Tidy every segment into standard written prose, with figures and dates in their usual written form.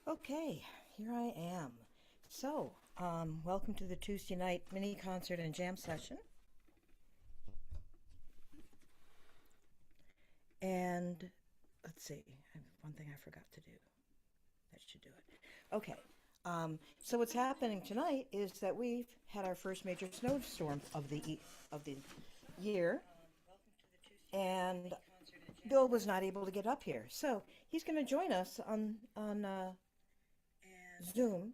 Okay, here I am. Welcome to the Tuesday night mini concert and jam session. And let's see, one thing I forgot to do. That should do it. Okay, so what's happening tonight is that we've had our first major snowstorm of the year, and Bill was not able to get up here, so he's going to join us on Zoom.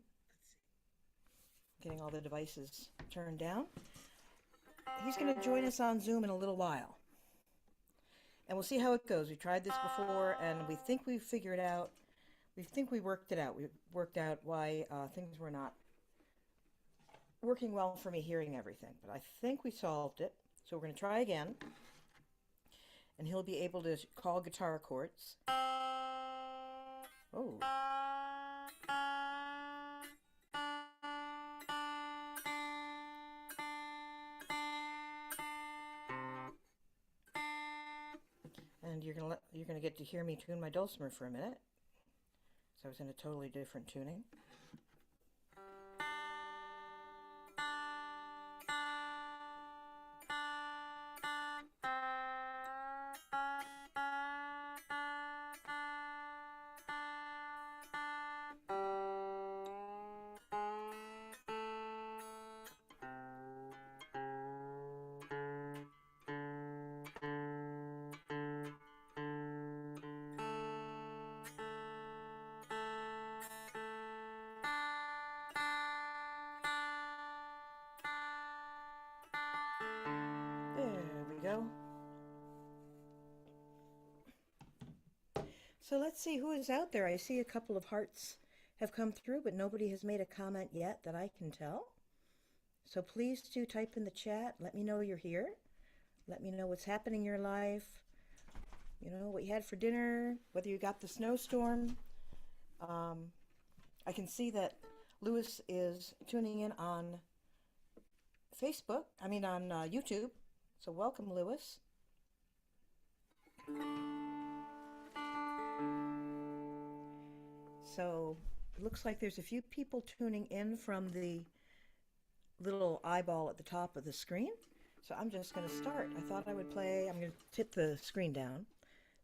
Getting all the devices turned down. He's going to join us on Zoom in a little while. And we'll see how it goes. We tried this before, and we think we worked it out. We worked out why things were not working well for me hearing everything. But I think we solved it. So we're going to try again. And he'll be able to call guitar chords. Oh. And you're gonna get to hear me tune my dulcimer for a minute. So I was in a totally different tuning. There we go. So let's see who is out there. I see a couple of hearts have come through, but nobody has made a comment yet that I can tell. So please do type in the chat. Let me know you're here. Let me know what's happening in your life. You know, what you had for dinner, whether you got the snowstorm. I can see that Lewis is tuning in on YouTube. So welcome, Lewis. So it looks like there's a few people tuning in from the little eyeball at the top of the screen. So I'm just going to start. I'm going to tip the screen down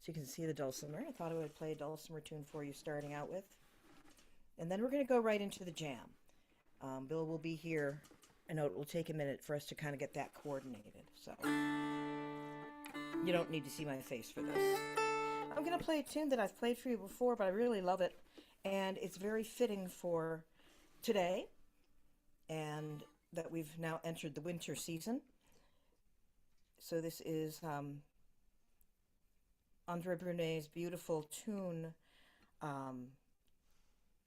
so you can see the dulcimer. I thought I would play a dulcimer tune for you starting out with. And then we're going to go right into the jam. Bill will be here. I know it will take a minute for us to kind of get that coordinated. So you don't need to see my face for this. I'm going to play a tune that I've played for you before, but I really love it. And it's very fitting for today, and that we've now entered the winter season. So this is Andre Brunet's beautiful tune,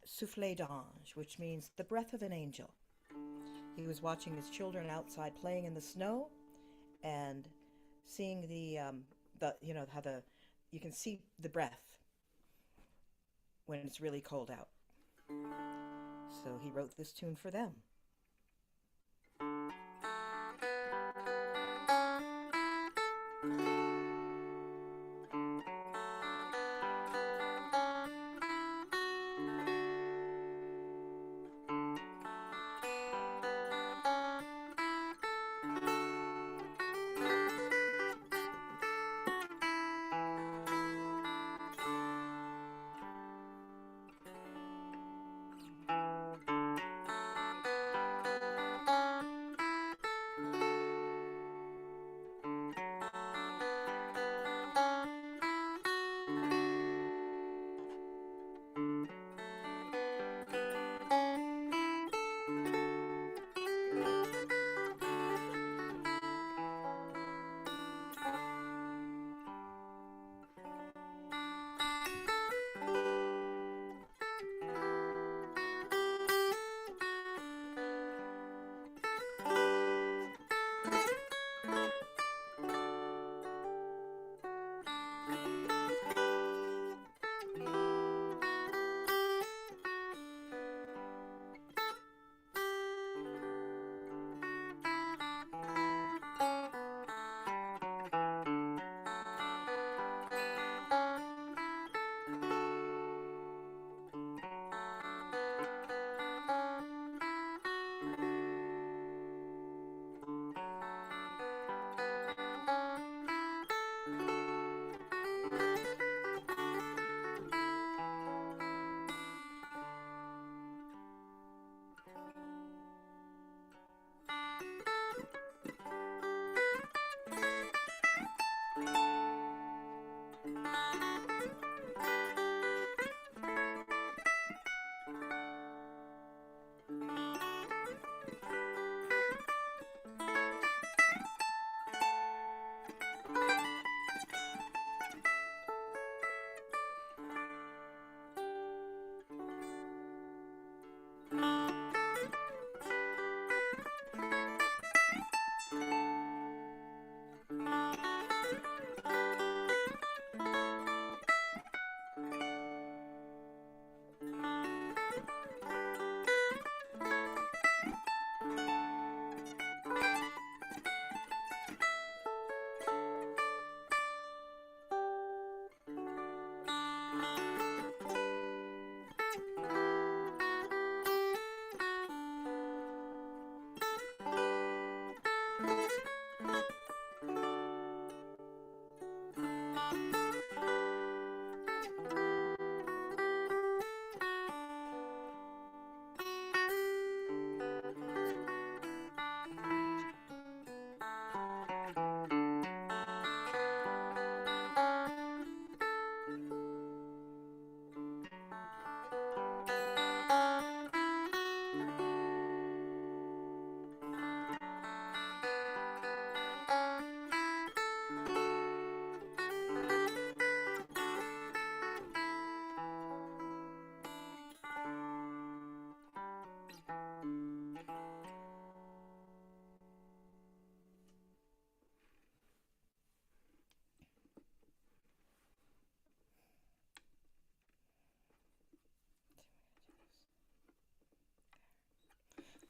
Souffle d'Ange, which means the breath of an angel. He was watching his children outside playing in the snow and seeing you can see the breath when it's really cold out. So he wrote this tune for them.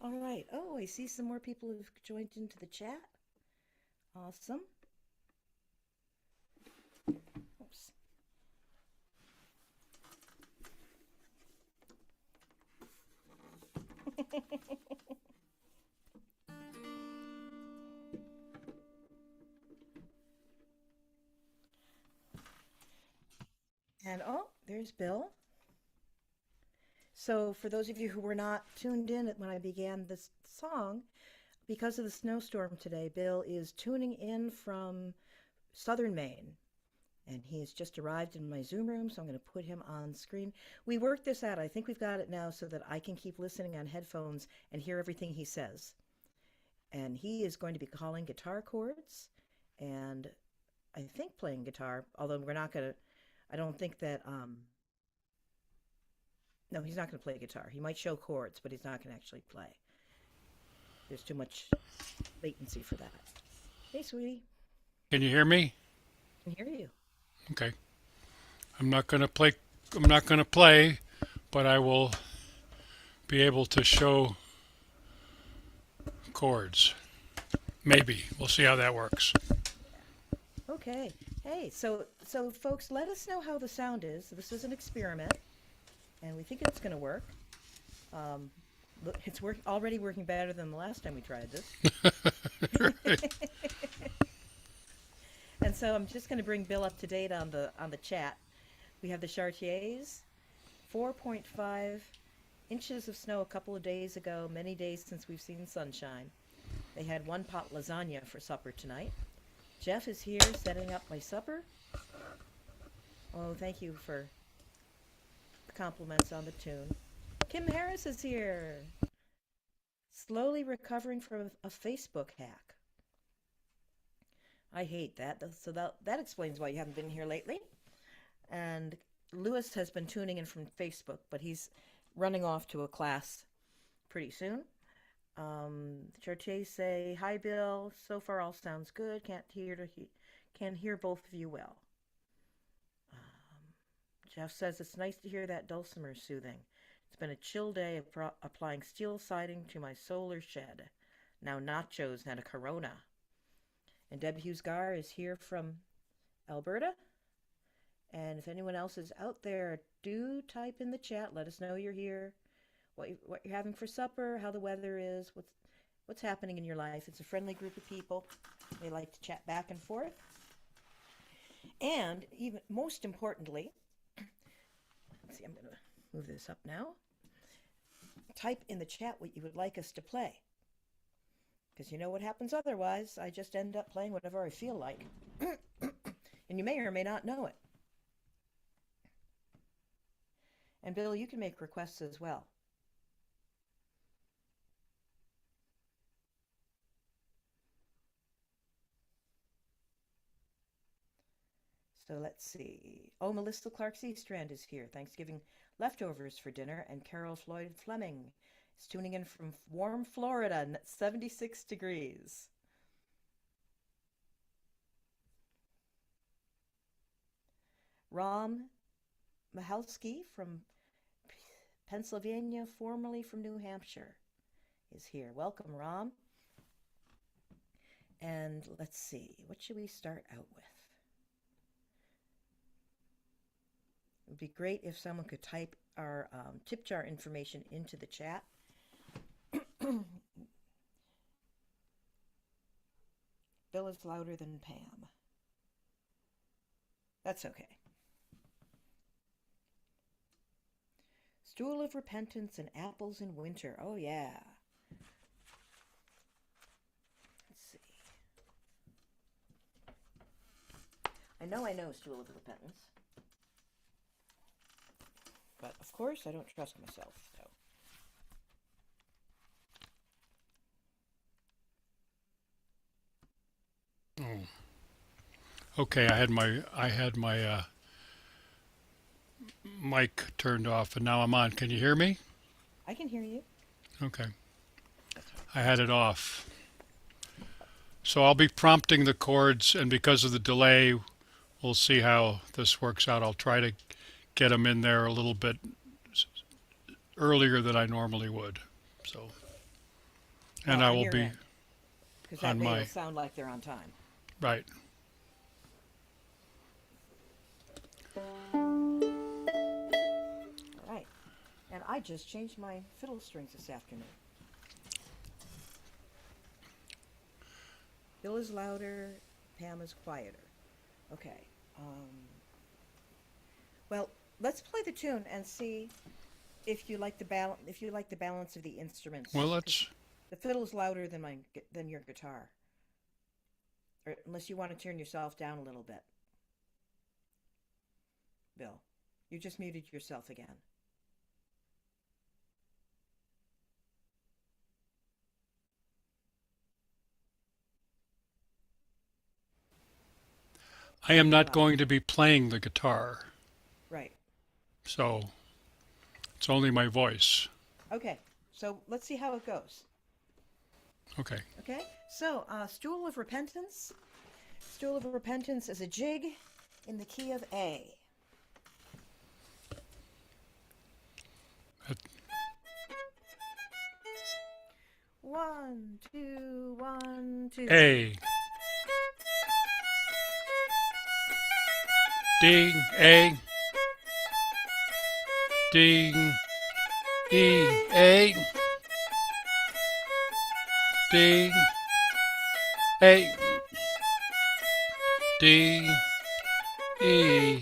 All right. Oh, I see some more people who've joined into the chat. Awesome. Oops. And oh, there's Bill. So, for those of you who were not tuned in when I began this song, because of the snowstorm today, Bill is tuning in from southern Maine. And he has just arrived in my Zoom room, so I'm going to put him on screen. We worked this out. I think we've got it now so that I can keep listening on headphones and hear everything he says. And he is going to be calling guitar chords and I think playing guitar, although we're not going to, I don't think that, no, he's not going to play guitar. He might show chords, but he's not going to actually play. There's too much latency for that. Hey, sweetie. Can you hear me? I can hear you. Okay. I'm not going to play. I'm not going to play, but I will be able to show chords. Maybe. We'll see how that works. Okay. Hey, so folks, let us know how the sound is. This is an experiment, and we think it's going to work. Look, it's already working better than the last time we tried this. Right. And so I'm just going to bring Bill up to date on the chat. We have the Chartiers, 4.5 inches of snow a couple of days ago, many days since we've seen sunshine. They had one pot lasagna for supper tonight. Jeff is here setting up my supper. Oh, thank you for the compliments on the tune. Kim Harris is here, slowly recovering from a Facebook hack. I hate that. So that explains why you haven't been here lately. And Lewis has been tuning in from Facebook, but he's running off to a class pretty soon. Chartier say, "Hi, Bill. So far, all sounds good. Can hear both of you well." Jeff says it's nice to hear that dulcimer soothing. It's been a chill day applying steel siding to my solar shed. Now nachos and a Corona. And Deb Hughes-Gar is here from Alberta. And if anyone else is out there, do type in the chat. Let us know you're here, what you're having for supper, how the weather is, what's happening in your life. It's a friendly group of people. They like to chat back and forth. And even most importantly, let's see, I'm going to move this up now. Type in the chat what you would like us to play. Because you know what happens otherwise. I just end up playing whatever I feel like. And you may or may not know it. And Bill, you can make requests as well. So let's see. Oh, Melissa Clark Seastrand is here. Thanksgiving leftovers for dinner. And Carol Floyd Fleming is tuning in from warm Florida, 76 degrees. Ram Mahalski from Pennsylvania, formerly from New Hampshire, is here. Welcome, Ram. And let's see, what should we start out with? It would be great if someone could type our tip jar information into the chat. Bill is louder than Pam. That's okay. Stool of Repentance and Apples in Winter. Oh, yeah. Let's see. I know Stool of Repentance. But, of course, I don't trust myself, so. Oh. Okay, I had my mic turned off and now I'm on. Can you hear me? I can hear you. Okay. I had it off. So I'll be prompting the chords, and because of the delay, we'll see how this works out. I'll try to get them in there a little bit earlier than I normally would. So And I on will your be end, because that on way my, it'll sound like they're on time. right. All right. And I just changed my fiddle strings this afternoon. Bill is louder, Pam is quieter. Okay. Well, let's play the tune and see if you like the balance of the Well, instruments. Because let's, the fiddle's louder than your guitar, or unless you want to turn yourself down a little bit. Bill, you just muted yourself again. I am You're not loud. going to be playing the guitar, Right. so it's only my voice. Okay. So let's see how it goes. Okay. Okay. So, Stool of Repentance. Stool of Repentance is a jig in the key of A. That- 1, 2, 1, 2. A. Ding, A. Ding, E, A. Ding, A. D, E,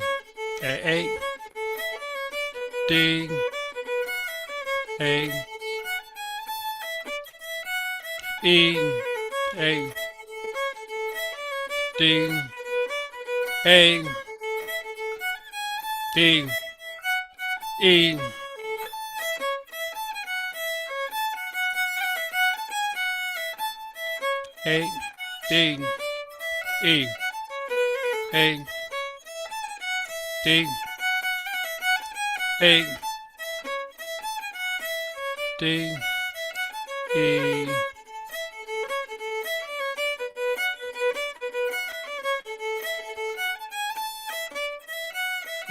A. Ding, A. E, A. Ding, A. D, E. A, D, E, A, D, A, D, E,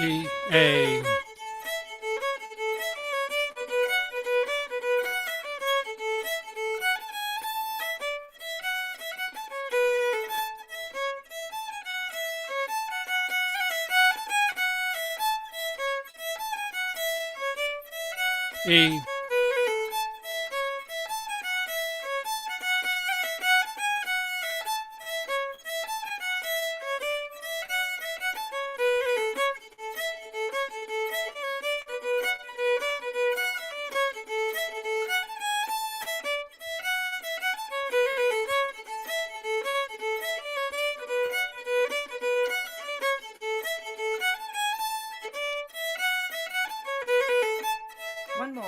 E, A. E, One more.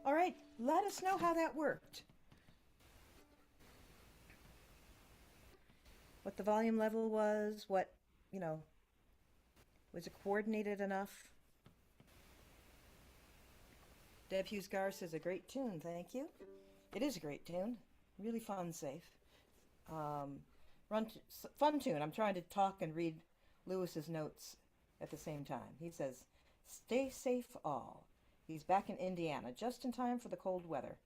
All right, let us know how that worked. What the volume level was, you know, was it coordinated enough? Deb Hughes Gar says a great tune, thank you. It is a great tune, really fun, safe. Um, fun tune. I'm trying to talk and read Lewis's notes at the same time. He says, "Stay safe, all." He's back in Indiana just in time for the cold weather.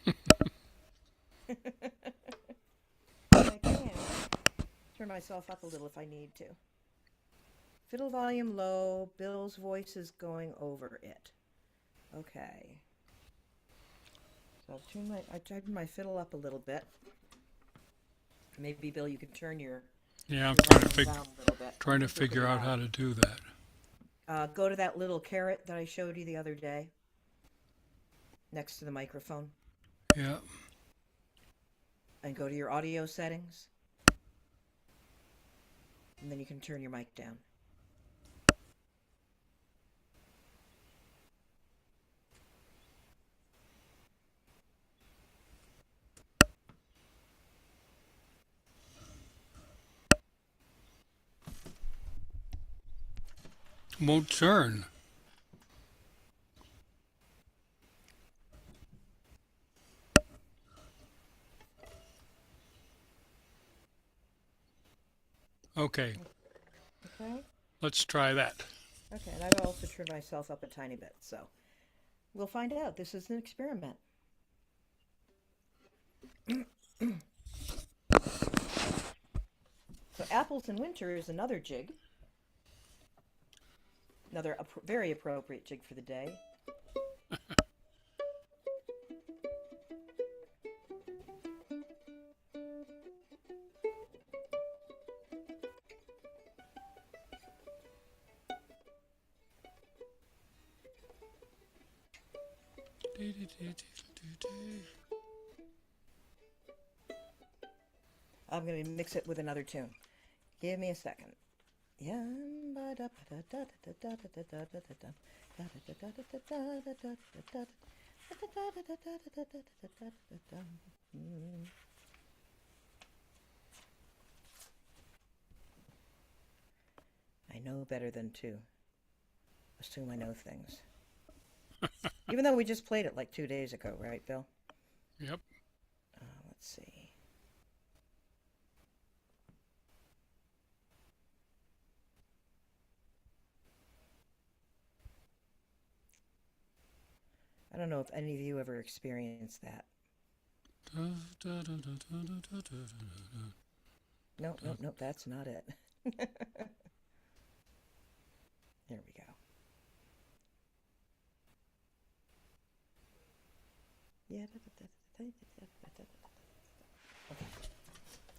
I can turn myself up a little if I need to. Fiddle volume low. Bill's voice is going over it. Okay. So I turned my fiddle up a little bit. Maybe Bill, you can turn your Yeah, I'm volume down a little bit. trying to They're pretty figure out loud. how to do that. Go to that little caret that I showed you the other day, next to the microphone. Yeah. and go to your audio settings. And then you can turn your mic down. Won't turn. Okay, Okay? let's try that. Okay, and I've also turned myself up a tiny bit, so we'll find out. This is an experiment. So apples in winter is another jig. Another very appropriate jig for the day. I'm going to mix it with another tune. Give me a second. I know better than to assume I know things. Even though we just played it like 2 days ago, right, Bill? Yep. Let's see. I don't know if any of you ever experienced that. Nope, that's not it. There we go. Yeah. Okay.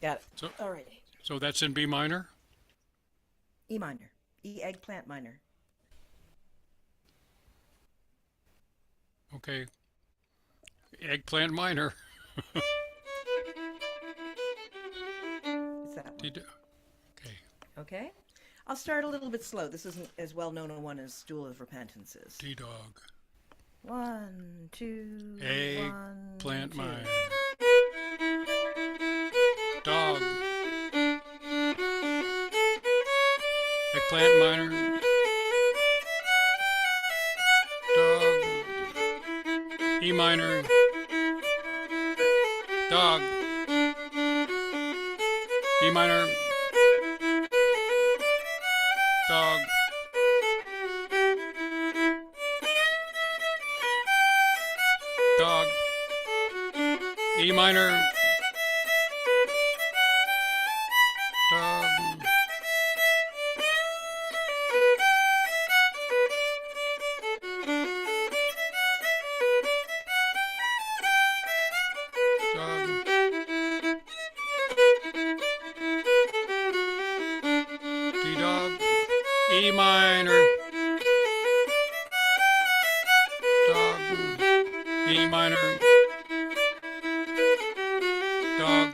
Got it. So, Alrighty. so that's in B minor? E minor. E eggplant minor. Okay. Eggplant minor. Is that one? Okay. Okay. I'll start a little bit slow. This isn't as well known a one as Stool of Repentance is. D-dog. 1, 2, 1, Eggplant 2. minor. Dog. Eggplant minor. Dog. E minor. Dog. E minor. Dog. Dog. E minor. Dog. Dog. D-dog. E minor. Dog. E minor. Dog.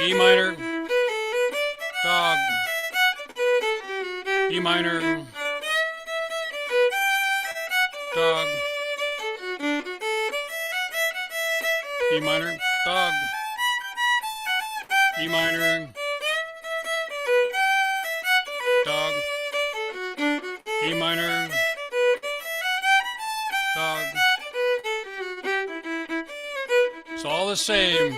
E minor. Dog. E minor. Dog. E minor. Dog. E minor. Dog. E minor. Dog. It's all the same.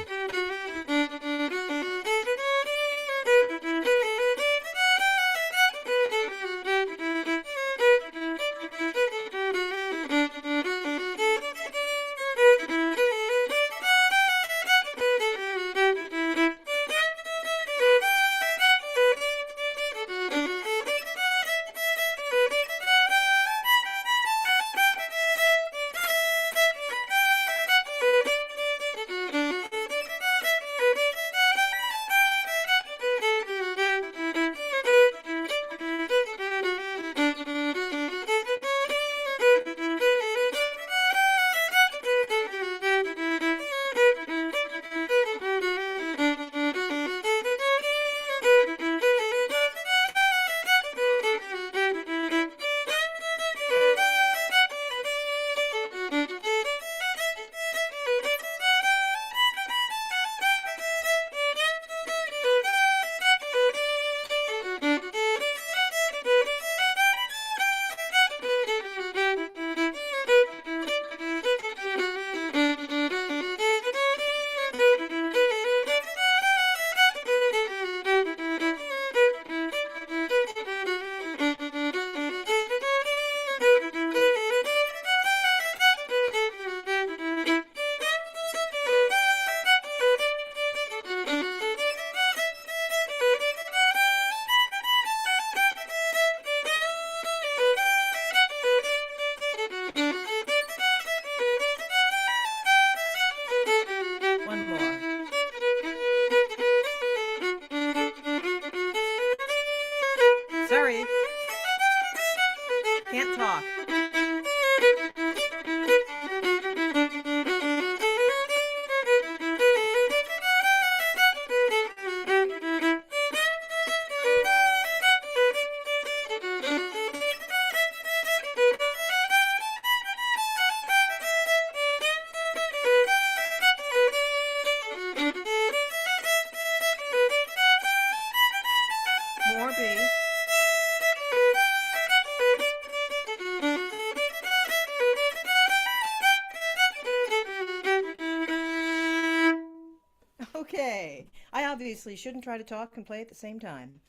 Okay. I obviously shouldn't try to talk and play at the same time.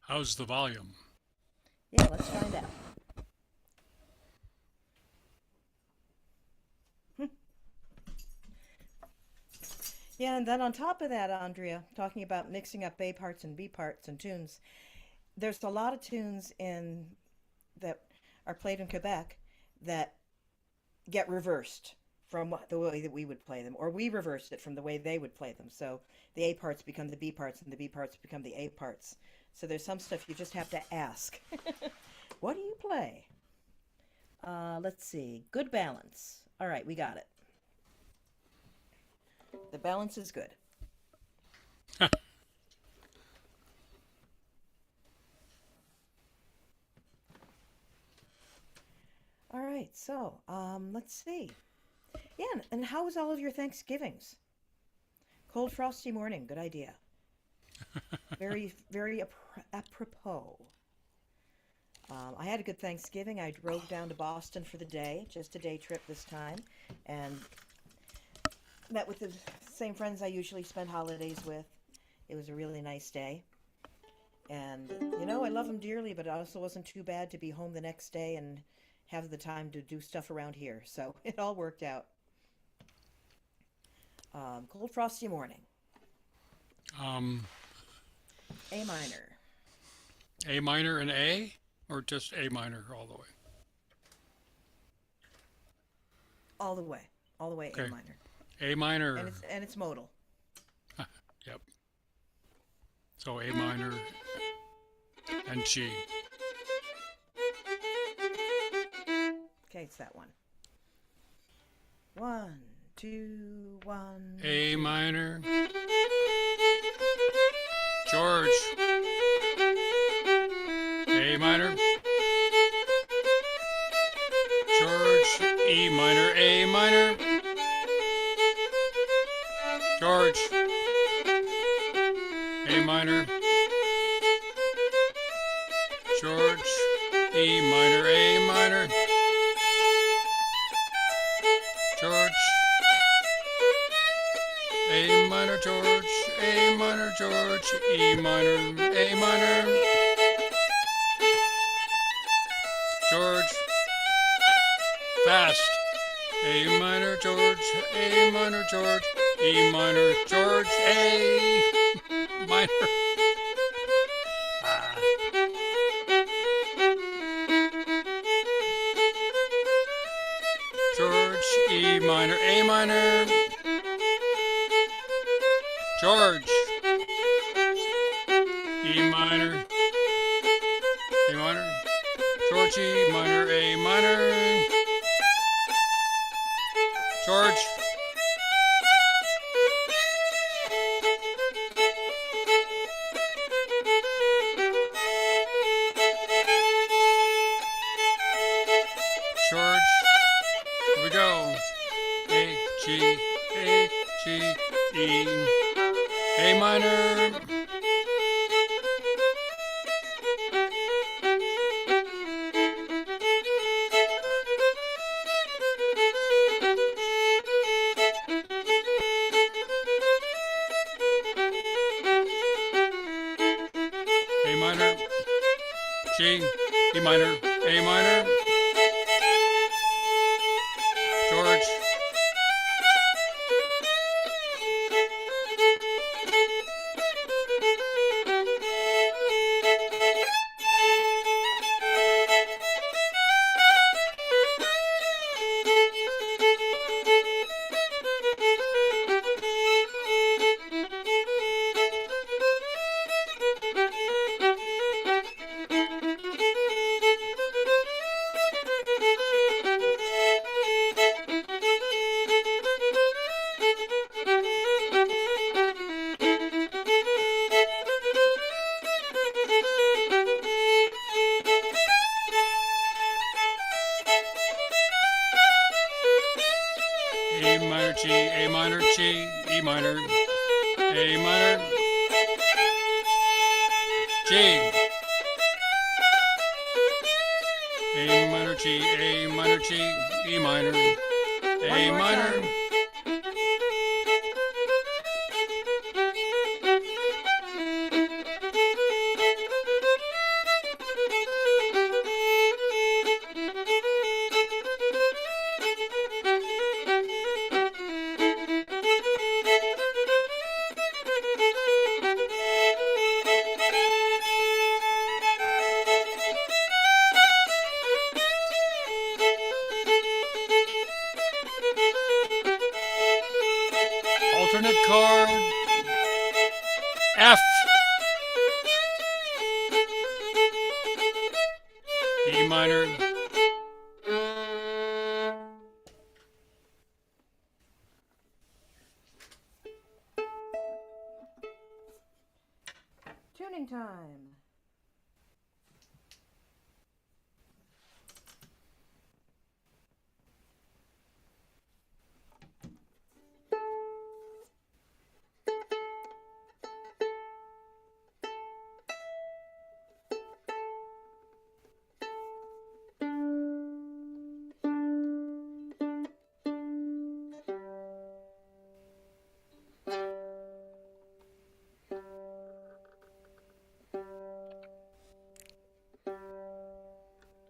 How's the volume? Yeah, let's find out. Yeah, and then on top of that, Andrea, talking about mixing up A parts and B parts and tunes, there's a lot of tunes in that are played in Quebec that get reversed from the way that we would play them, or we reverse it from the way they would play them. So the A parts become the B parts, and the B parts become the A parts. So there's some stuff you just have to ask. What do you play? Let's see. Good balance. All right, we got it. The balance is good. All right, so let's see. Yeah, and how was all of your Thanksgivings? Cold, frosty morning. Good idea. Very, very apropos. I had a good Thanksgiving. I drove down to Boston for the day, just a day trip this time, and met with the same friends I usually spend holidays with. It was a really nice day. And, I love them dearly, but it also wasn't too bad to be home the next day and have the time to do stuff around here. So it all worked out. Cold, frosty morning. Um, A minor. A minor and A, or just A minor all the way? All the way. All the way A Okay. minor. A minor. And it's modal. Yep. So A minor and G. Okay, it's that one. 1, 2, 1. A minor. George. A minor. George. E minor. A minor. George. A minor. George. E minor. A minor. George. A minor. George. A minor. George. E minor. A minor. George. Fast. A minor. George. A minor. George. E minor. George. A minor. Ah. George. E minor. A minor. George. E minor. A minor. George. E minor. A minor. George. George. Here we go. A, G, A, G, E. A minor. A minor. G, E minor. A minor. George. A minor, G, A minor, G, E minor, A minor, G, A minor, G, A minor, G, E minor, One A more minor. time. Alternate chord, F, E minor, Tuning time.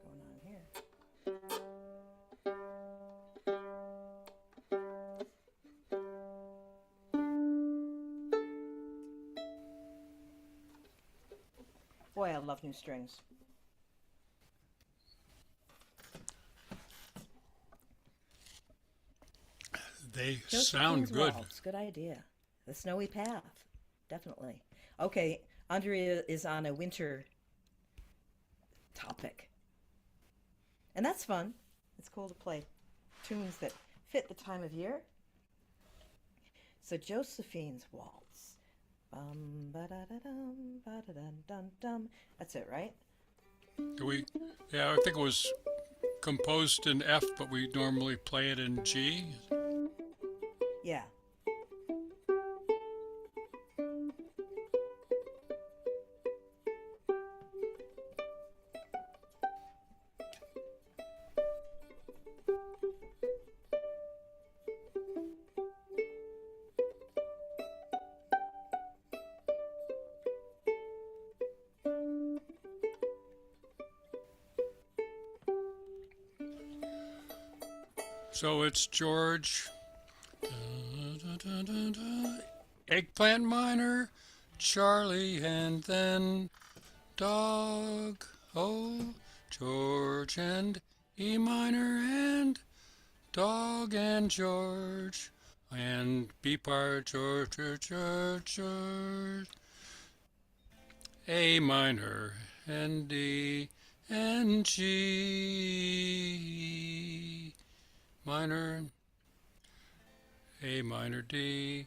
Going on here. Boy, I love new strings. they sound Josephine's good. Waltz, good idea. The Snowy Path, definitely. Okay, Andrea is on a winter topic. And that's fun. It's cool to play tunes that fit the time of year. So Josephine's Waltz. Ba-da-da-dum, ba-da-dum-dum-dum. That's it, right? Yeah, I think it was composed in F, but we normally play it in G. Yeah. So it's George, eggplant minor, Charlie, and then dog. Oh, George and E minor and dog and George and B part George, George, George, George. A minor and D and G minor, A minor, D,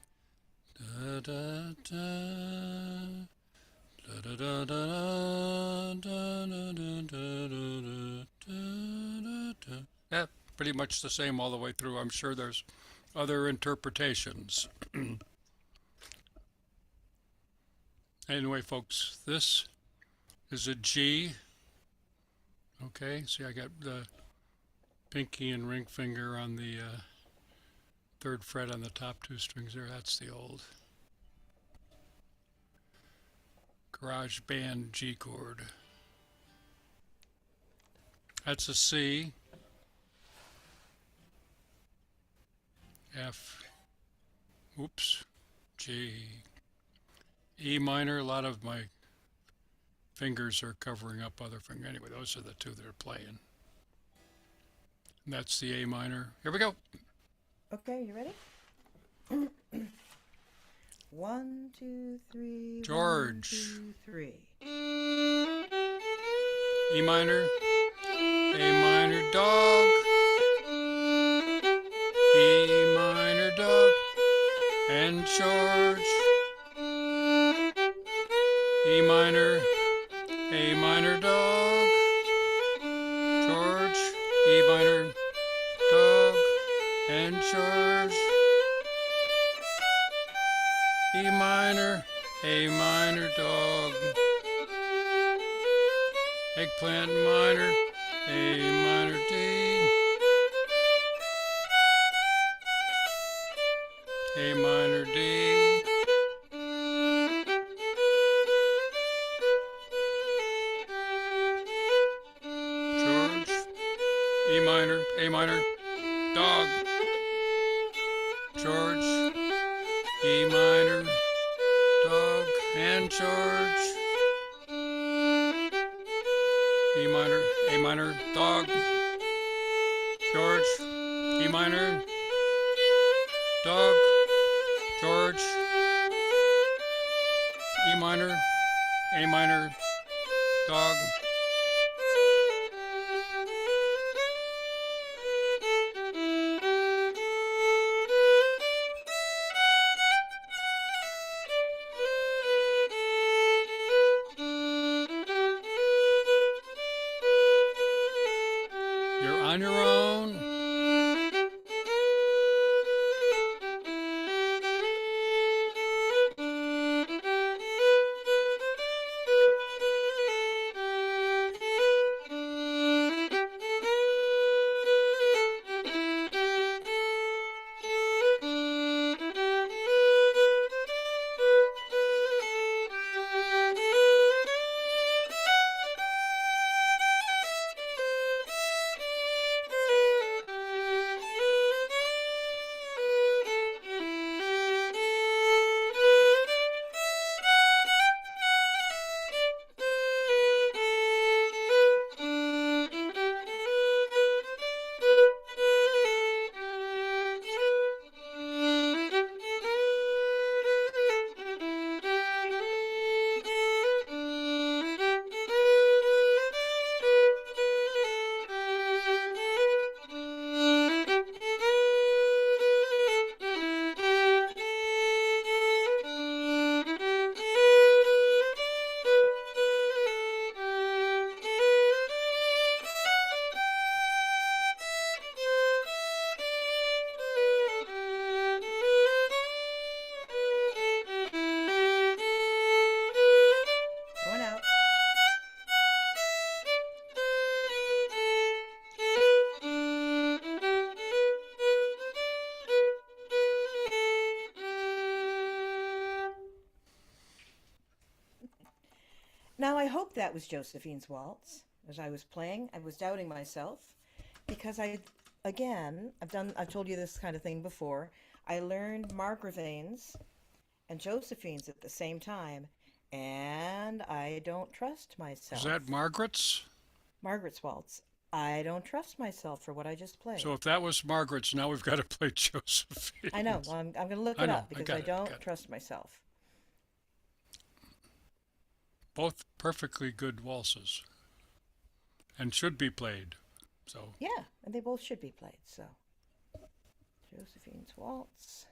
da da da, da da da da, da da da da da da. Yeah, pretty much the same all the way through. I'm sure there's other interpretations. Anyway, folks, this is a G. Okay, see, I got the pinky and ring finger on the third fret on the top two strings there. That's the old garage band G chord. That's a C, F, oops, G, E minor. A lot of my fingers are covering up other fingers. Anyway, those are the two that are playing. And that's the A minor. Here we go. Okay, you ready? 1, 2, 3. George. 1, 2, 3. E minor, A minor, dog, E minor, dog, and George, E minor, A minor, dog, George, E minor, dog, and George, E minor, A minor, dog, eggplant minor, A minor D, A minor D, George, E minor, A minor, dog, George, E minor, dog, and George, E minor, A minor, dog, George, E minor, dog, George, E minor, A minor, dog. You're on your own. Going out. Now, I hope that was Josephine's waltz. As I was playing, I was doubting myself because I've told you this kind of thing before. I learned Margravines and Josephine's at the same time, and I don't trust Is myself. that Margaret's? Margaret's waltz. I don't trust myself for what I just played. So if that was Margaret's, now we've got to play I know. Josephine's. Well, I'm going to look I it know. up I because got I it. don't Got it. trust myself. Both perfectly good waltzes and should be played. So Yeah, and they both should be played. So, Josephine's waltz.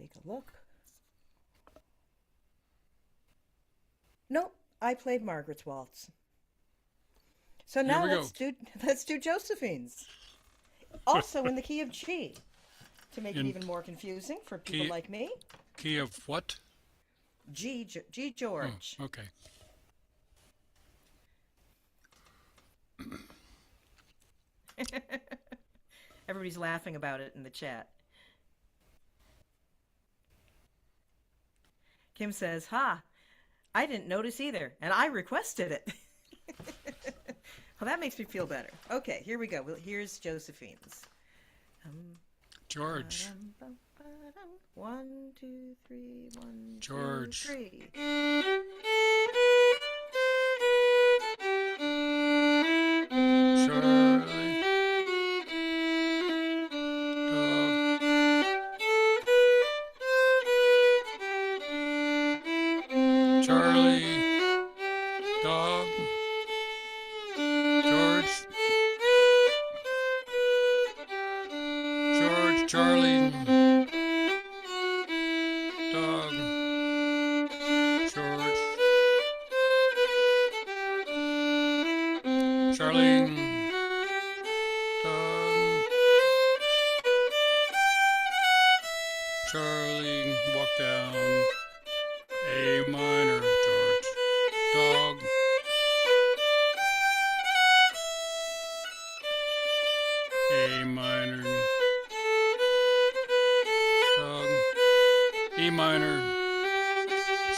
Let's take a look. Nope, I played Margaret's waltz. So here now we go. let's do Josephine's. Also in the key of G, to make it In even more confusing for people key like me. key of what? G Oh, George. okay. Everybody's laughing about it in the chat. Kim says, "Ha, I didn't notice either, and I requested it." Well, that makes me feel better. Okay, here we go. Well, here's Josephine's. Um, George. ba-dum, bum, ba-dum. 1, 2, 3, 1, 2, George. 3. Charlie. Dog. Charlie. Dog. George. George. Charlie. Dog. George. Charlie. Dog. Charlie. Walk down. A minor. George. Dog. minor,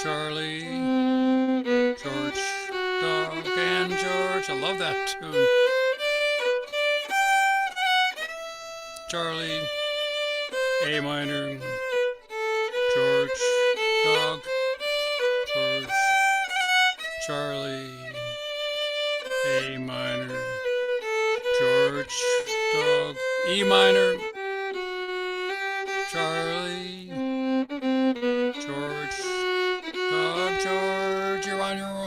Charlie, George, dog, and George. I love that tune. Charlie, A minor, George, dog, George, Charlie, A minor, George, dog, E minor, Charlie, George, dog, George, you're on your own.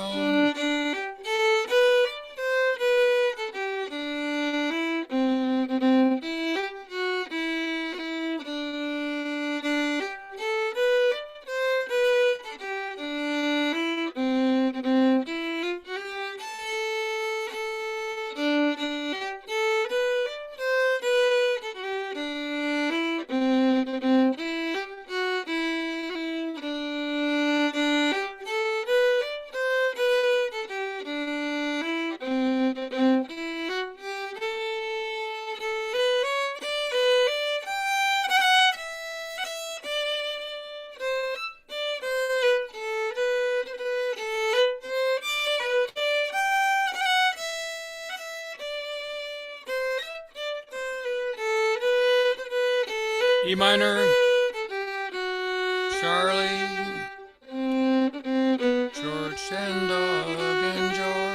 E minor, Charlie, George and dog and George.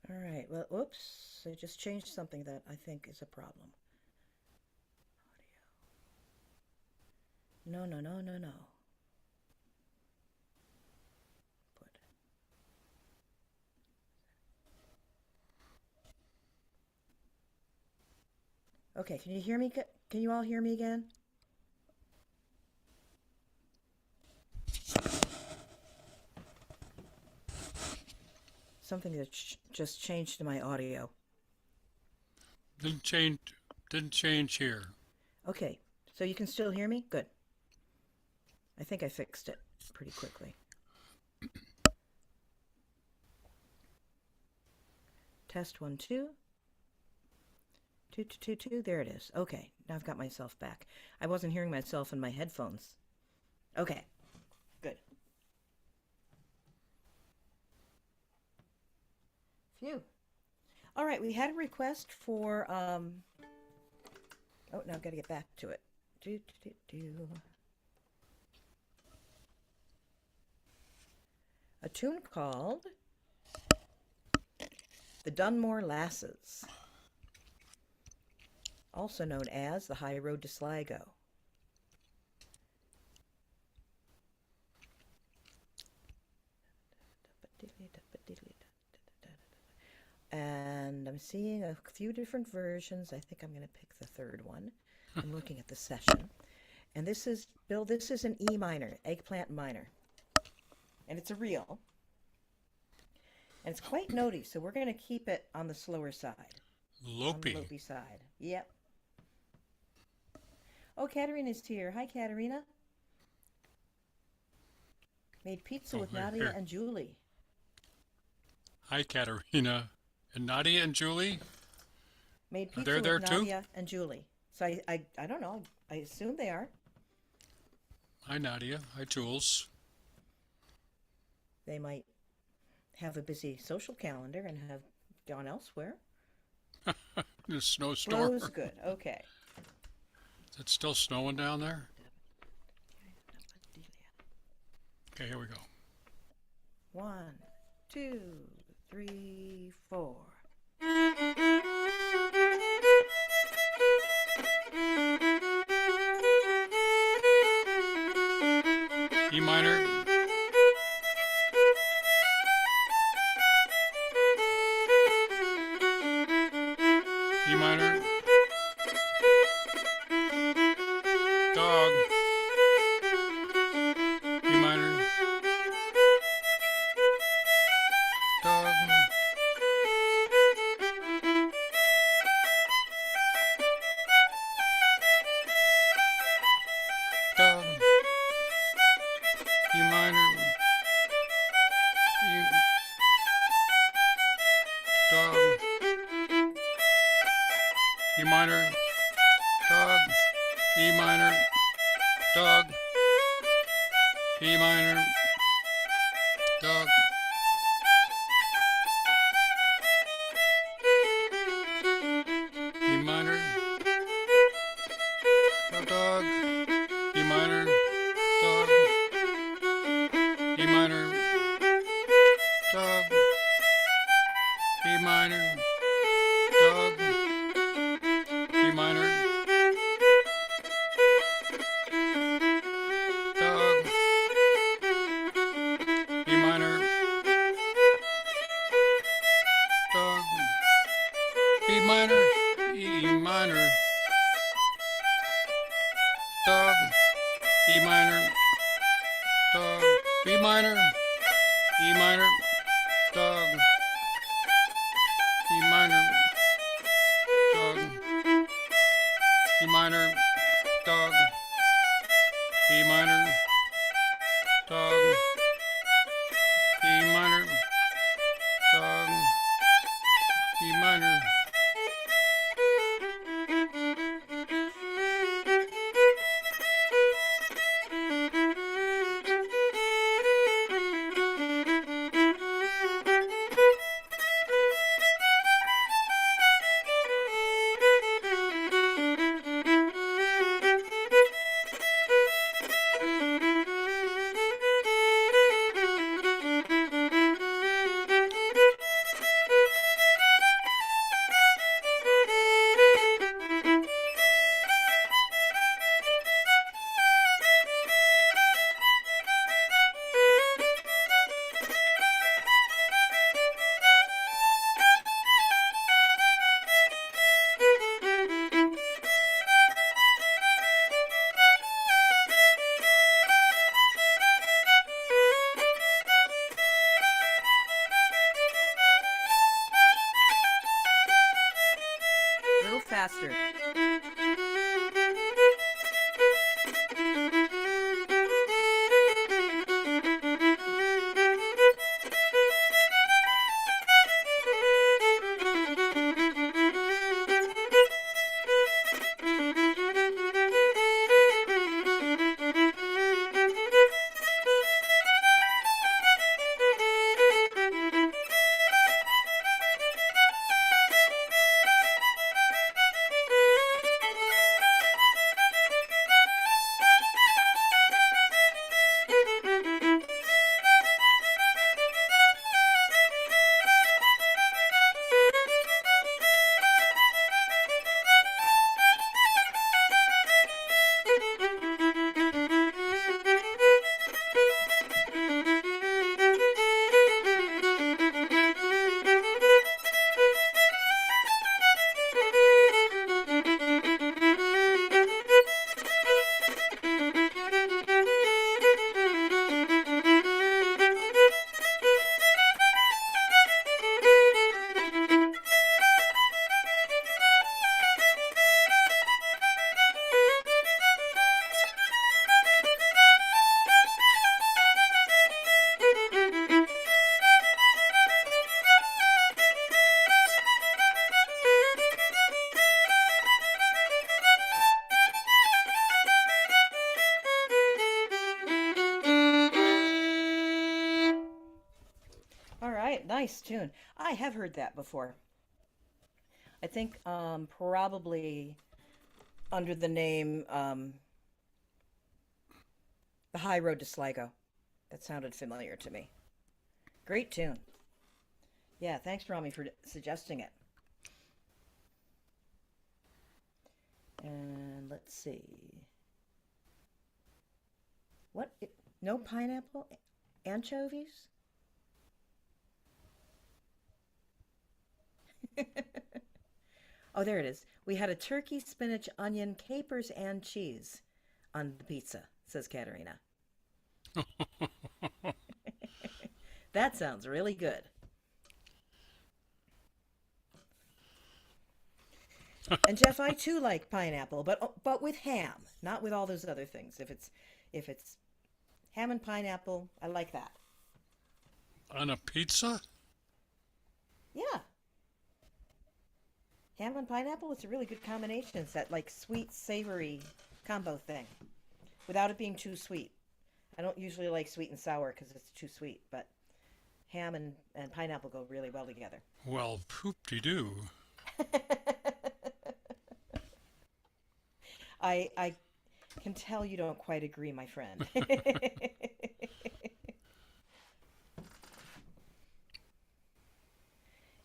All right. Well, whoops. I just changed something that I think is a problem. No, no, no, no, no. Put. Okay, can you hear me? Can you all hear me again? Something that just changed to my audio. Didn't change. Didn't change here. Okay, so you can still hear me? Good. I think I fixed it pretty quickly. Test 1, 2. 2, 2, 2, 2. There it is. Okay, now I've got myself back. I wasn't hearing myself in my headphones. Okay, good. Phew. All right, we had a request for, oh, now I've got to get back to it. A tune called The Dunmore Lasses. also known as the High Road to Sligo. And I'm seeing a few different versions. I think I'm going to pick the third one. I'm looking at the session. And this is, Bill, this is an E minor, eggplant minor. And it's a real. And it's quite notey, so we're going to keep it on the slower side. Lopey. On the lopey side. Yep. Oh, Katerina's here. Hi, Katerina. Made pizza with they're Nadia here. and Julie. Hi, Katerina. And Nadia and Julie? Made Are pizza they there with too? Nadia and Julie. So I don't know. I assume they are. Hi, Nadia. Hi, Jules. They might have a busy social calendar and have gone elsewhere. The snowstorm. Blows good. Okay. Is it still snowing down there? Okay, here we go. 1, 2, 3, 4. E minor. E minor. Dog. E minor. Dog. Dog. E minor. E. Dog. E minor. Dog. E minor. Dog. E minor. Dog. E minor. Dog. E minor. Dog. E minor. Dog. E minor. Dog. E minor. Dog. E minor. Dog. E minor. E minor. Dog. E minor. Dog. B minor. E minor. Dog. E minor. Dog. E minor. Dog. E minor. Dog. E minor. Dog. E minor. Right, nice tune. I have heard that before. I think probably under the name The High Road to Sligo. That sounded familiar to me. Great tune. Yeah, thanks, Rami, for suggesting it. And let's see. What? No pineapple? Anchovies? Oh, there it is. We had a turkey, spinach, onion, capers, and cheese on the pizza, says Katerina. That sounds really good. And Jeff, I too like pineapple, but with ham, not with all those other things. If it's ham and pineapple, I like that. On a pizza? Yeah, ham and pineapple, it's a really good combination. It's that like sweet savory combo thing, without it being too sweet. I don't usually like sweet and sour because it's too sweet, but ham and pineapple go really well together. Well, poop-de-doo. I can tell you don't quite agree, my friend.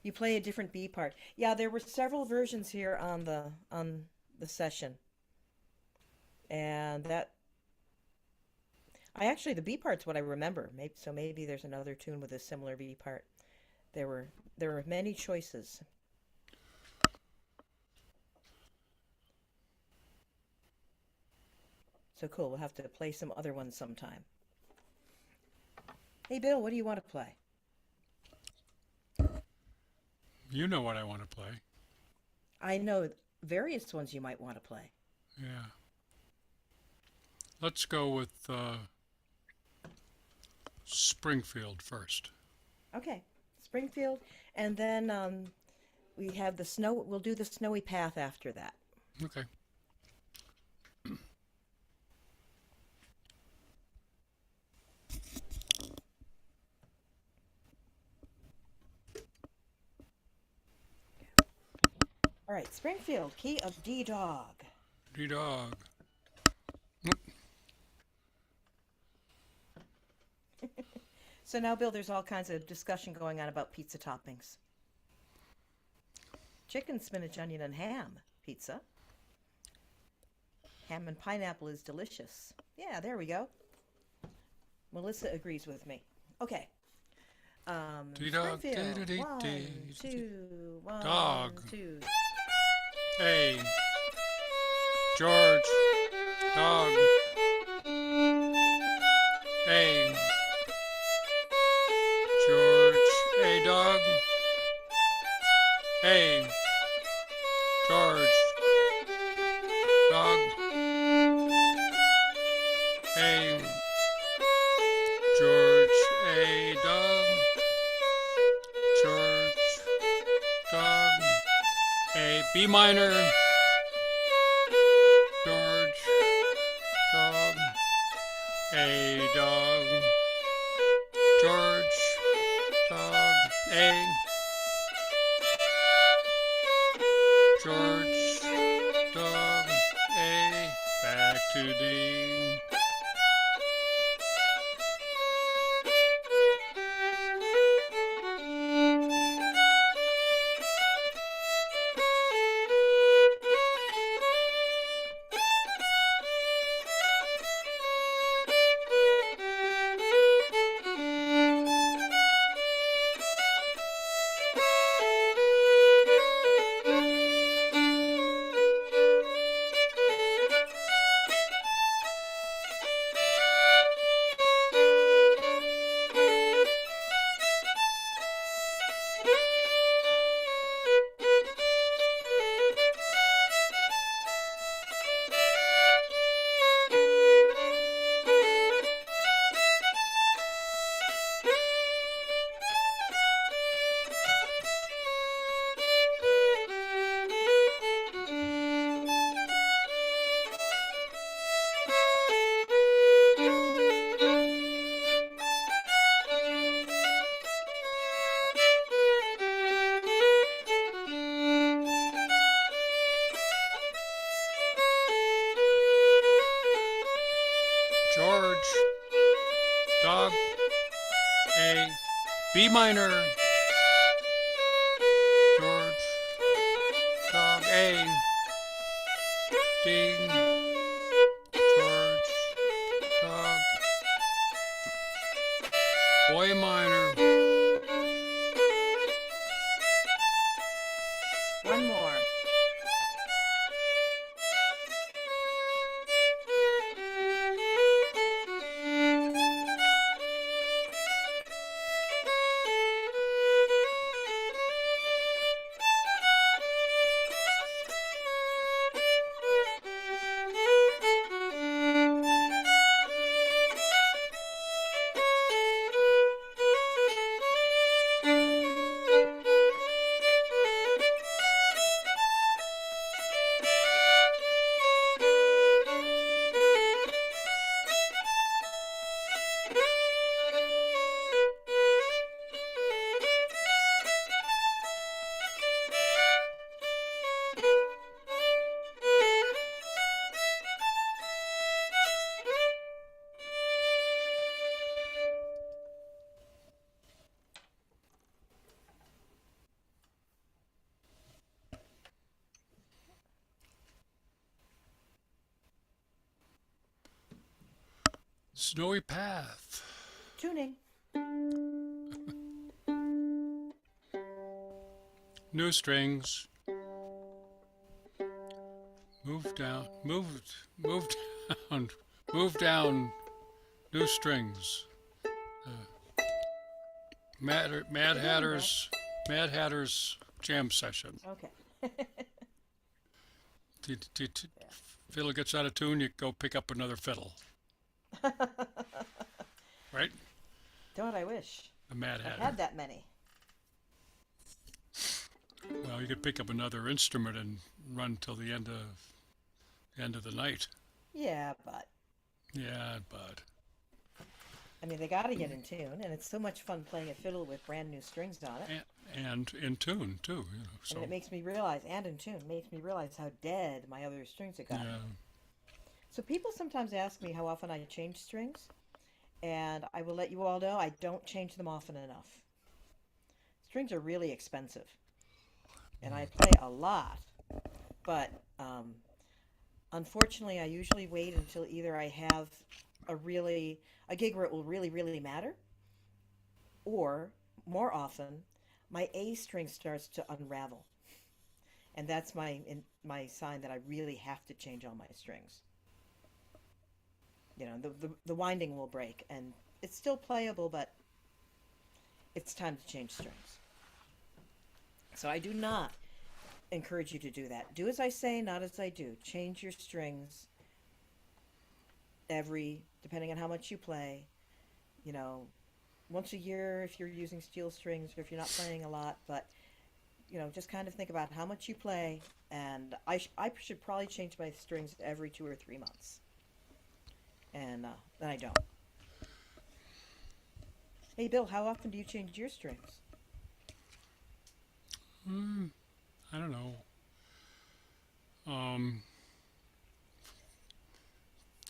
You play a different B part. Yeah, there were several versions here on the session. And that I actually the B part's what I remember. Maybe there's another tune with a similar B part. There were many choices. So cool. We'll have to play some other ones sometime. Hey Bill, what do you want to play? You know what I want to play. I know various ones you might want to play. Yeah. Let's go with Springfield first. Okay, Springfield, and then we have the snow. We'll do the snowy path after that. Okay. All right, Springfield, key of D dog. D-dog. So now, Bill, there's all kinds of discussion going on about pizza toppings. Chicken, spinach, onion, and ham pizza. Ham and pineapple is delicious. Yeah, there we go. Melissa agrees with me. Okay. D-dog. Springfield. D-d-d-d. One, two, one, Dog. two. Hey. George. Dog. Hey. George. Hey, dog. Hey. George. Dog. Hey. George. Hey, dog. George. Dog. Hey, B minor. George. Dog. Hey, dog. George. Dog. Hey. George. Dog. A. Back to D. dog, A, B minor, George, dog, A, D, George, dog, boy minor, One more. snowy path, Tuning. new strings, move down, move down, move down, new strings. Mad Hatter's jam session. Okay. Fiddle gets out of tune, you go pick up another fiddle. Right? Don't I wish? A Mad I Hatter. had that many. Well, you could pick up another instrument and run till the end of the night. Yeah, but Yeah, but I mean, they got to get in tune, and it's so much fun playing a fiddle with brand new strings on it. and in tune too. So And it makes me realize, and in tune, makes me realize how dead my other strings have gotten. yeah, So people sometimes ask me how often I change strings, and I will let you all know I don't change them often enough. Strings are really expensive, and I play a lot, but unfortunately, I usually wait until either I have a gig where it will really matter, or more often, my A string starts to unravel, and that's my sign that I really have to change all my strings. You know, the winding will break, and it's still playable, but it's time to change strings. So I do not encourage you to do that. Do as I say, not as I do. Change your strings depending on how much you play, you know, once a year if you're using steel strings or if you're not playing a lot, but, you know, just kind of think about how much you play, and I should probably change my strings every 2 or 3 months. And then I don't. Hey, Bill, how often do you change your strings? I don't know. Um,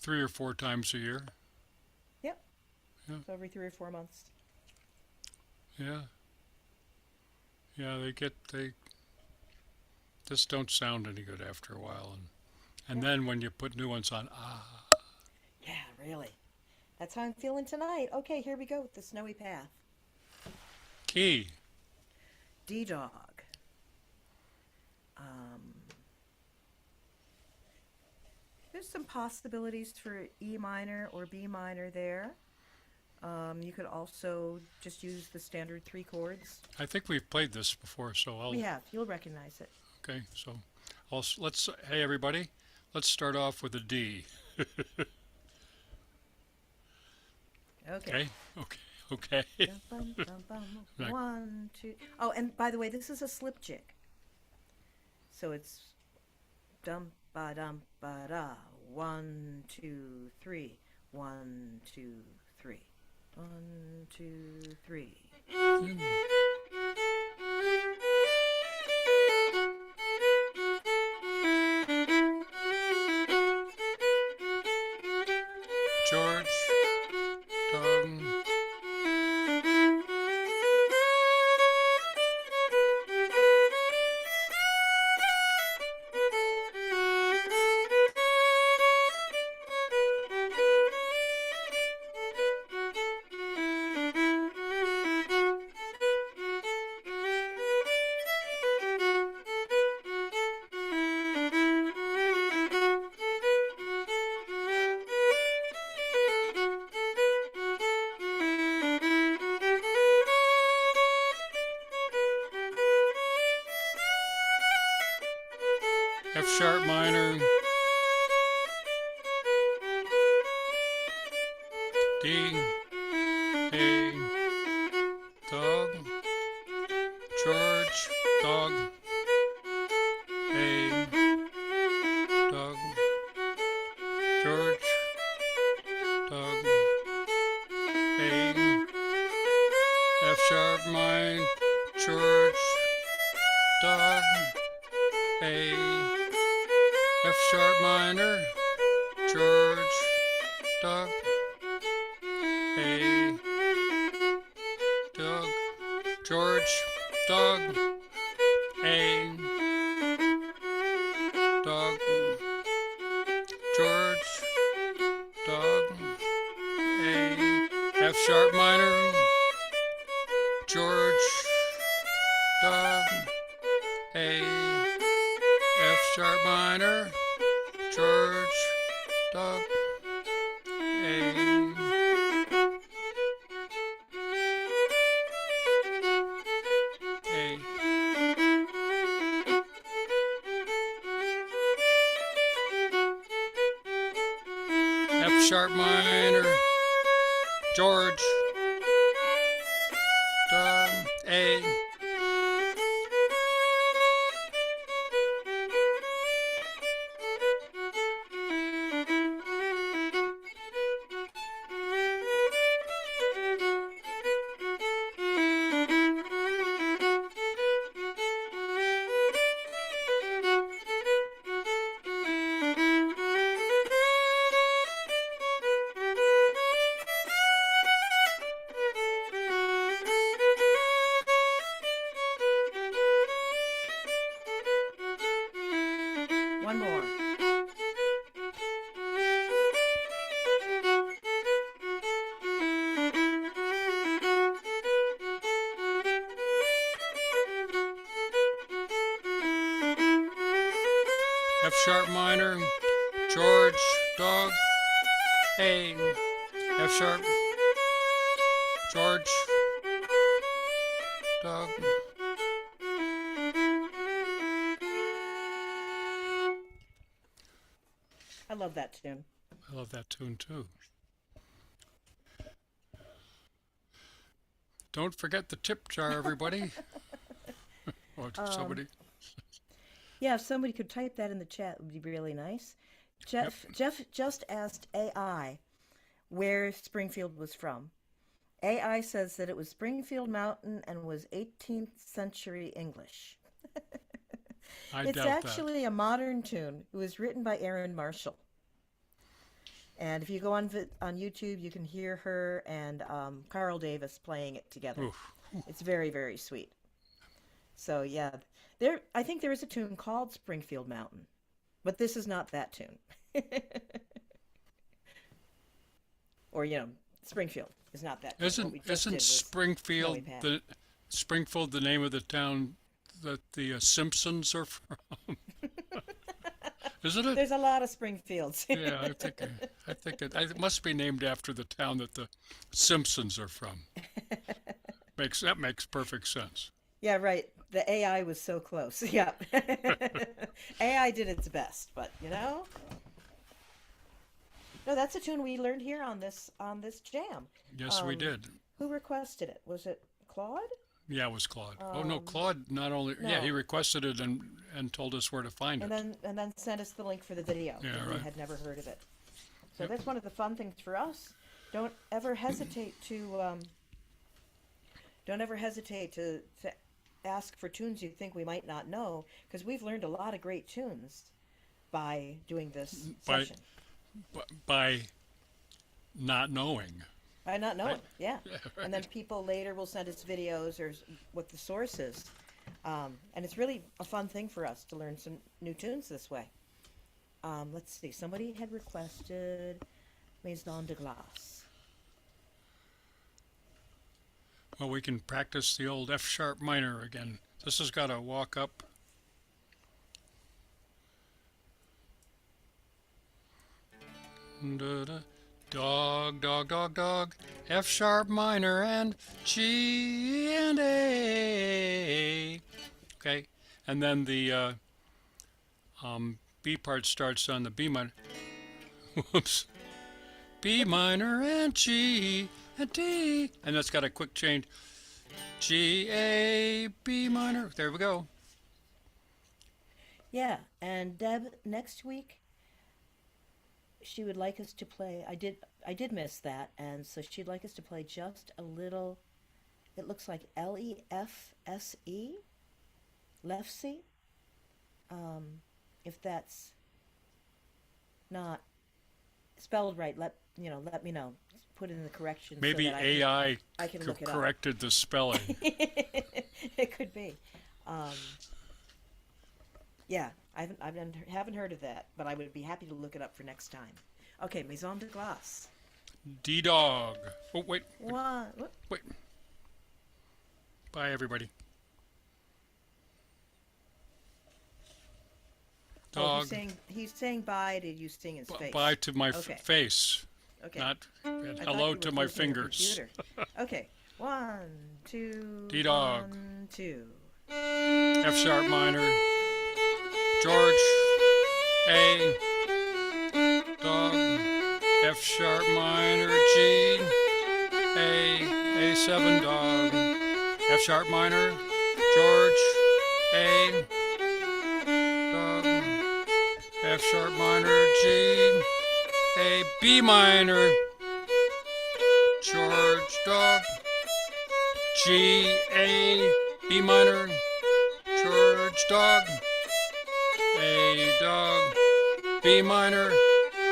3 or 4 times a year. Yep. Yeah. So every 3 or 4 months. Yeah. Yeah, they just don't sound any good after a while, and Yeah. then when you put new ones on, Yeah, really. That's how I'm feeling tonight. Okay, here we go with the snowy path. key. D dog. Um, there's some possibilities for E minor or B minor there. You could also just use the standard 3 chords. I think we've played this before, so We have. You'll recognize it. okay. So let's hey everybody, let's start off with a D. Okay. Okay. Okay. Dum, bum, bum, bum. Right. 1, 2. Oh, and by the way, this is a slip jig. So it's dum ba dum ba da. 1, 2, 3. 1, 2, 3. 1, 2, 3. George, dog, dog. F sharp minor, D, A, dog, George, dog, A, dog, George, dog, A, F sharp minor, George, dog, A, F sharp minor, George, dog, A, dog, George, dog, A, dog, George, dog, A, F sharp minor, George, dog, A, F sharp minor, George, dog, A, A, F sharp minor, George, dog, A, One more. F sharp minor, George, dog, A, F sharp, George, dog. I love that tune. I love that tune too. Don't forget the tip jar, everybody. Or somebody. Yeah, if somebody could type that in the chat, it would be really nice. Jeff just asked AI where Springfield was from. AI says that it was Springfield Mountain and was 18th century English. I It's doubt actually a modern tune. It was written by Erin Marshall. And if you go on YouTube, you can hear her and Carl Davis playing it that. together. Oof. It's very, very sweet. So yeah, I think there is a tune called Springfield Mountain, but this is not that tune. Or Springfield is not that tune. What we just Isn't did was Springfield Snowy Pat. Springfield the name of the town that the Simpsons are from? Isn't it? There's a lot of Springfields. Yeah, it must be named after the town that the Simpsons are from. That makes perfect sense. Yeah, right. The AI was so close. Yeah. AI did its best, but no, that's a tune we learned here on this jam. Yes, we did. Who requested it? Was it Claude? Yeah, it was Claude. Oh no, Claude not only he No. requested it and told us where to find it. And then sent us the link for the video. Yeah, 'Cause right. We had never heard of it. So Yep. that's one of the fun things for us. Don't ever hesitate to ask for tunes you think we might not know, because we've learned a lot of great tunes by doing this By session. by not knowing. By not knowing, right? yeah. Yeah, And then right. people later will send us videos or what the source is. And it's really a fun thing for us to learn some new tunes this way. Let's see, somebody had requested Maison de Glace. Well, we can practice the old F sharp minor again. This has got to walk up. Da-da. Dog, dog, dog, dog. F sharp minor and G and A. Okay, and then the B part starts on the B minor. Whoops. B minor and G and D, and that's got a quick change. G A B minor. There we go. Yeah, and Deb, next week she would like us to play. I did miss that, and so she'd like us to play just a little. It looks like Lefse, Lefse. If that's not spelled right, let me know. Put it in the corrections so Maybe that AI I can look it up. corrected the spelling. It could be. Um, yeah, haven't heard of that, but I would be happy to look it up for next time. Okay, Maison de Glace. D dog. Oh wait, One. wait. Bye everybody. Oh, Dog. he's saying bye to you seeing his face. Bye to my Okay. face. Okay. Not I thought hello you were to my clicking your fingers. computer. Okay. One, two. D dog. 1, 2. F sharp minor. George. A. Dog. F sharp minor. G. A7 dog. F sharp minor. George. A. Dog. F sharp minor. G. A. B minor. George dog. G A B minor. George dog. A dog. B minor.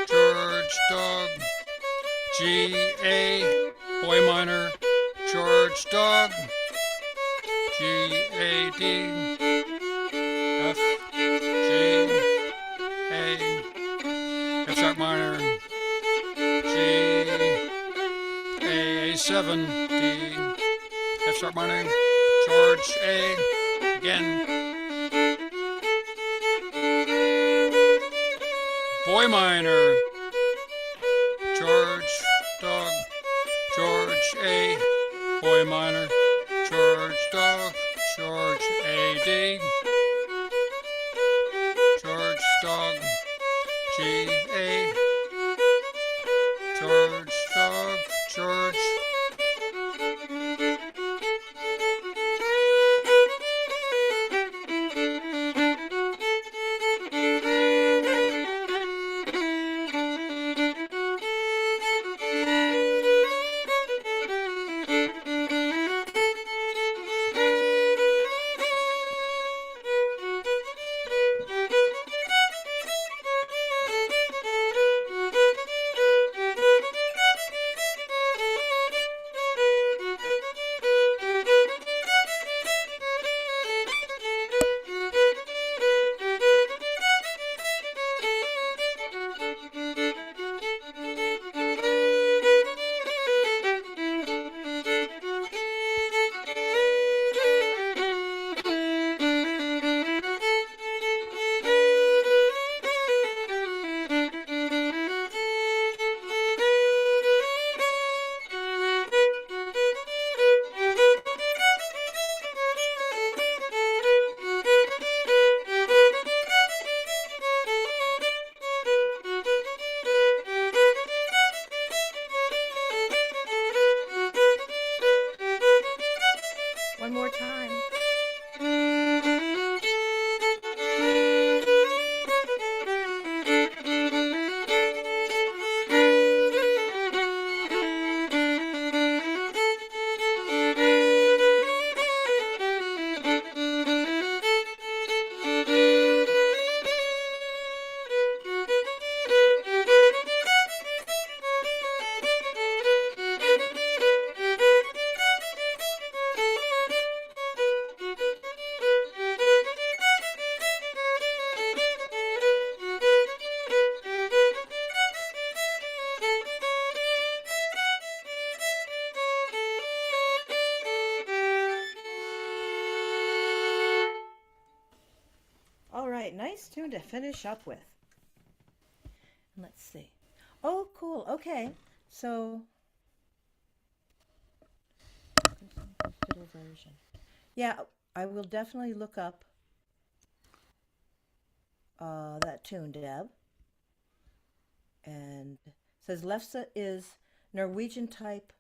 George dog. G A boy minor. George dog. G A D F G A F sharp minor. G A7 D F sharp minor. George A again. Boy minor. George dog. George A boy minor. George dog. George A D. George dog. G A. George dog. George. right, nice tune to finish up with. Let's see. Oh, cool. Okay, so fiddle version. Yeah, I will definitely look up that tune, Deb. And it says lefse is Norwegian type,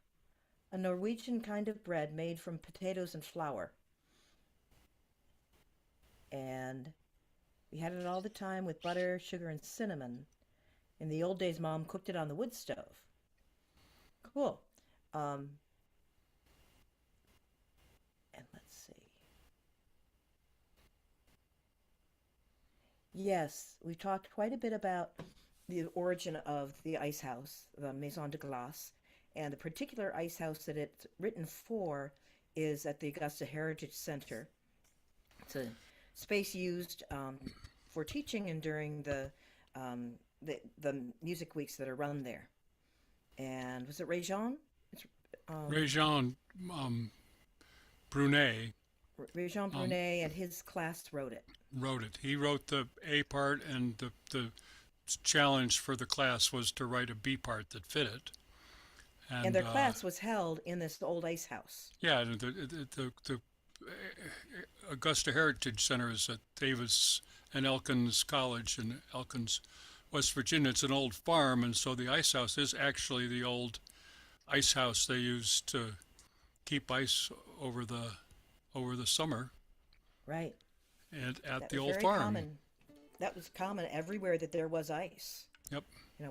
a Norwegian kind of bread made from potatoes and flour. And we had it all the time with butter, sugar, and cinnamon. In the old days, Mom cooked it on the wood stove. Cool. Um, and let's see. Yes, we talked quite a bit about the origin of the ice house, the Maison de Glace, and the particular ice house that it's written for is at the Augusta Heritage Center. It's a space used for teaching and during um, the music weeks that are run there. And was it Réjean? It's Réjean Brunet Réjean um, Brunet and his class wrote it. wrote it. He wrote the A part, and the challenge for the class was to write a B part that fit it. And And their class was held in this old ice house. yeah, the Augusta Heritage Center is at Davis and Elkins College in Elkins, West Virginia. It's an old farm, and so the ice house is actually the old ice house they used to keep ice over the summer Right. and at That the was old very farm. common. That was common everywhere that there was ice, Yep.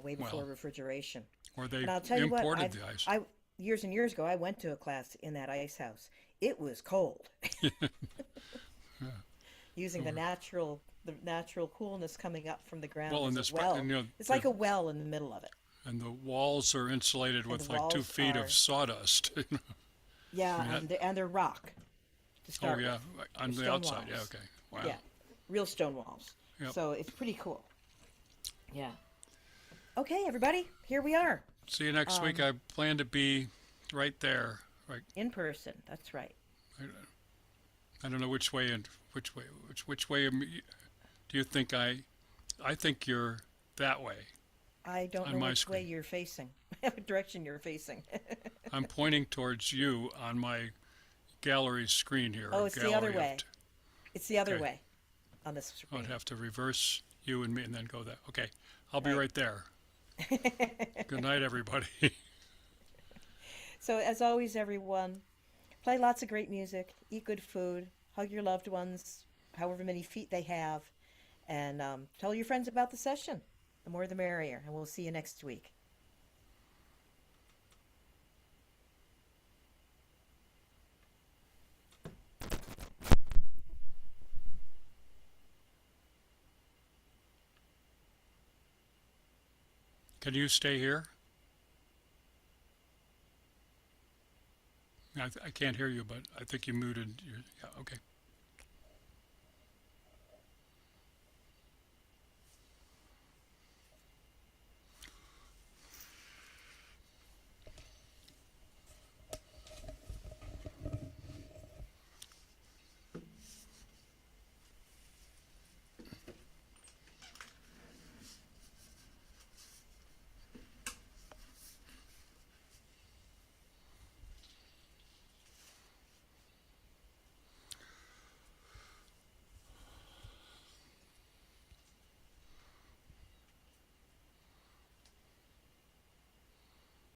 way before Well, refrigeration. or they And I'll tell you what, imported the ice. I years and years ago, I went to a class in that ice house. It was cold, using the natural coolness coming up from the ground Well, as and a this, well. and It's like a well in the middle of it, and the walls are insulated and the with like two walls feet of are sawdust. yeah, Yeah. and they're rock to Oh start yeah, with. on They're the stone outside. Yeah, walls. okay. Wow. Yeah, real stone walls. Yep. So it's pretty cool. Yeah. Okay, everybody, here we are See you next week. um, I plan to be right there. Right. in person. That's right. I, I don't know which way and which way do you think I think you're that way I don't on know my which way screen. you're facing, what direction you're facing. I'm pointing towards you on my gallery screen here, Oh, or it's the other gallery of. way. It's the other Okay. way on this I'd screen. have to reverse you and me and then go that. Okay. I'll be Right. right there. Good night, everybody. So, as always, everyone, play lots of great music, eat good food, hug your loved ones, however many feet they have, and tell your friends about the session. The more the merrier. And we'll see you next week. Can you stay here? I can't hear you, but I think you muted. Yeah, okay.